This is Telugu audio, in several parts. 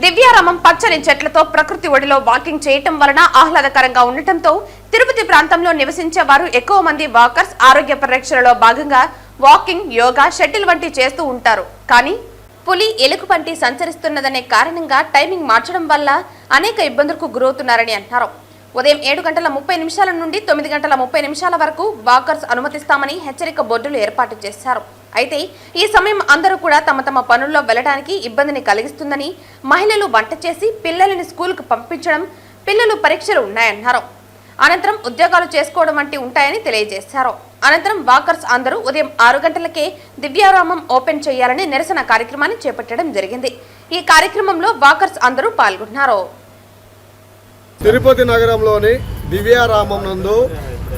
దివ్యారామం పచ్చని చెట్లతో ప్రకృతి ఒడిలో వాకింగ్ చేయటం వలన ఆహ్లాదకరంగా ఉండటంతో తిరుపతి ప్రాంతంలో నివసించే వారు ఎక్కువ మంది వాకర్స్ ఆరోగ్య పరిరక్షణలో భాగంగా వాకింగ్, యోగా, షటిల్ వంటి చేస్తూ ఉంటారు. కానీ పులి, ఎలుగుబంటి సంచరిస్తున్నదనే కారణంగా టైమింగ్ మార్చడం వల్ల అనేక ఇబ్బందులకు గురవుతున్నారని అంటారు. ఉదయం 7:30 నుండి 9:30 వరకు వాకర్స్ అనుమతిస్తామని హెచ్చరిక బోర్డులు ఏర్పాటు చేశారు. అయితే ఈ సమయం అందరూ కూడా తమ తమ పనుల్లో వెళ్లడానికి ఇబ్బందిని కలిగిస్తుందని, మహిళలు వంట చేసి పిల్లలని స్కూల్కు పంపించడం, పిల్లలు పరీక్షలు ఉన్నాయన్నారు. అనంతరం ఉద్యోగాలు చేసుకోవడం వంటి ఉంటాయని తెలియజేశారు. అనంతరం వాకర్స్ అందరూ ఉదయం 6 గంటలకే దివ్యారామం ఓపెన్ చేయాలని నిరసన కార్యక్రమాన్ని చేపట్టడం జరిగింది. ఈ కార్యక్రమంలో వాకర్స్ అందరూ పాల్గొన్నారు. తిరుపతి నగరంలోని దివ్యారామం నందు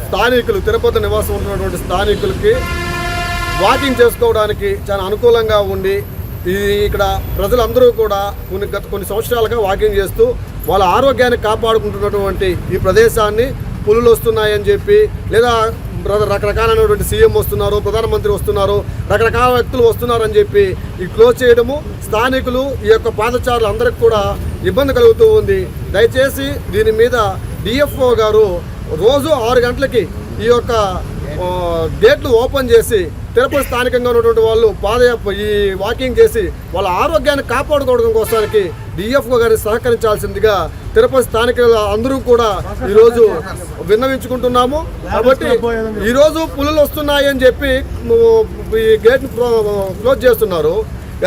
స్థానికులు, తిరుపతి నివాసం ఉన్నటువంటి స్థానికులకి వాకింగ్ చేసుకోవడానికి చాలా అనుకూలంగా ఉండి ఇక్కడ ప్రజలందరూ కూడా కొన్ని సంవత్సరాలుగా వాకింగ్ చేస్తూ వాళ్ళ ఆరోగ్యాన్ని కాపాడుకుంటున్నటువంటి ఈ ప్రదేశాన్ని పులులు వస్తున్నాయని చెప్పి, లేదా రకరకాలైనటువంటి సీఎం వస్తున్నారు, ప్రధానమంత్రి వస్తున్నారు, రకరకాల వ్యక్తులు వస్తున్నారని చెప్పి ఈ క్లోజ్ చేయడము స్థానికులు, ఈ యొక్క పాదచారులు అందరికి కూడా ఇబ్బంది కలుగుతూ ఉంది. దయచేసి దీని మీద డిఎఫ్ఓ గారు రోజు 6 గంటలకి ఈ యొక్క గేట్లు ఓపెన్ చేసి తిరుపతి స్థానికంగా ఉన్నటువంటి వాళ్ళు ఈ వాకింగ్ చేసి వాళ్ళ ఆరోగ్యాన్ని కాపాడుకోవడం కోసానికి డిఎఫ్ఓ గారిని సహకరించాల్సిందిగా తిరుపతి స్థానికులు అందరూ కూడా ఈరోజు విన్నవించుకుంటున్నాము. కాబట్టి ఈరోజు పులులు వస్తున్నాయని చెప్పి ఈ గేట్ను క్లోజ్ చేస్తున్నారు.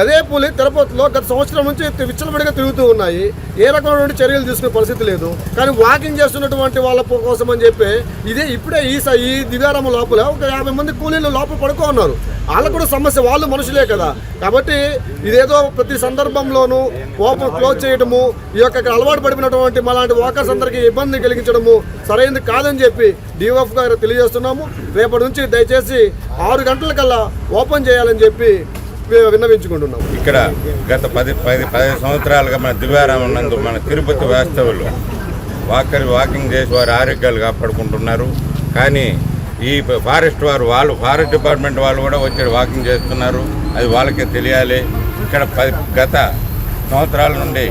అదే పులి తిరుపతిలో గత సంవత్సరం నుంచి విచ్చలవిడిగా తిరుగుతూ ఉన్నాయి. ఏ రకమైనటువంటి చర్యలు తీసుకునే పరిస్థితి లేదు. కానీ వాకింగ్ చేస్తున్నటువంటి వాళ్ళ కోసం అని చెప్పి ఇప్పుడే ఈ దివ్యారామం లోపల ఒక 50 మంది కూలీలు లోపల పడుకో ఉన్నారు. వాళ్ళకు కూడా సమస్య, వాళ్ళు మనుషులే కదా. కాబట్టి ఇదేదో ప్రతి సందర్భంలోనూ ఓపెన్ క్లోజ్ చేయడము, ఈ యొక్క అలవాటు పడిపోయినటువంటి మాలాంటి వాకర్స్ అందరికీ ఇబ్బంది కలిగించడము సరైనది కాదని చెప్పి డిఎఫ్ గారు తెలియజేస్తున్నాము. రేపటి నుంచి దయచేసి 6 గంటలకల్లా ఓపెన్ చేయాలని చెప్పి విన్నవించుకుంటున్నాం. ఇక్కడ గత 10 సంవత్సరాలుగా మన దివ్యారామం నందు మన తిరుపతి వాస్తవులు వాకింగ్ చేసి వారి ఆరోగ్యాలు కాపాడుకుంటున్నారు. కానీ ఈ ఫారెస్ట్ డిపార్ట్మెంట్ వాళ్ళు కూడా వచ్చి వాకింగ్ చేస్తున్నారు. అది వాళ్ళకే తెలియాలి. ఇక్కడ గత సంవత్సరాల నుండి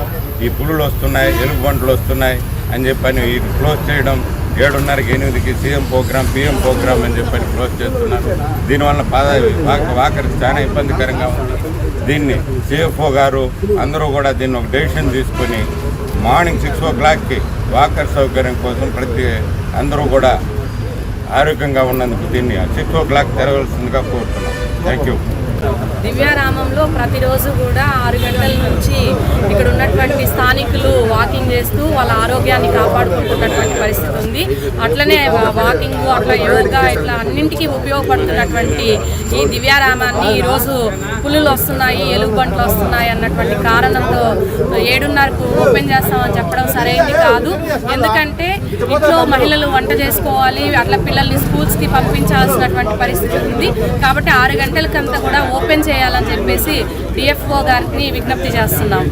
ఈ పులులు వస్తున్నాయి, ఎలుగుబంట్లు వస్తున్నాయి అని చెప్పని ఇది క్లోజ్ చేయడం, 7:30కి 8కి సీఎం ప్రోగ్రామ్, పిఎం ప్రోగ్రామ్ అని చెప్పని క్లోజ్ చేస్తున్నారు. దీనివల్ల వాకర్కి చాలా ఇబ్బందికరంగా ఉంది. దీన్ని సిఎఫ్ఓ గారు అందరూ కూడా దీన్ని ఒక డెసిషన్ తీసుకొని మార్నింగ్ 6 o'clockకి వాకర్ సౌకర్యం కోసం అందరూ కూడా ఆరోగ్యంగా ఉన్నందుకు దీన్ని 6 o'clock తెరవలసిందిగా కోరుతున్నాం. Thank you. దివ్యారామంలో ప్రతిరోజు కూడా 6 గంటల నుంచి ఇక్కడ ఉన్నటువంటి స్థానికులు వాకింగ్ చేస్తూ వాళ్ళ ఆరోగ్యాన్ని కాపాడుకుంటున్నటువంటి పరిస్థితి ఉంది. అట్లనే వాకింగ్, అట్లా యోగా, ఇట్లా అన్నింటికీ ఉపయోగపడుతున్నటువంటి ఈ దివ్యారామాన్ని ఈరోజు పులులు వస్తున్నాయి, ఎలుగుబంట్లు వస్తున్నాయి అన్నటువంటి కారణంతో 7:30కు ఓపెన్ చేస్తామని చెప్పడం సరైనది కాదు. ఎందుకంటే ఇంట్లో మహిళలు వంట చేసుకోవాలి, అట్లా పిల్లల్ని స్కూల్స్కి పంపించాల్సినటువంటి పరిస్థితి ఉంది. కాబట్టి 6 గంటలకంతా కూడా ఓపెన్ చేయాలని చెప్పేసి డిఎఫ్ఓ గారిని విజ్ఞప్తి చేస్తున్నాం.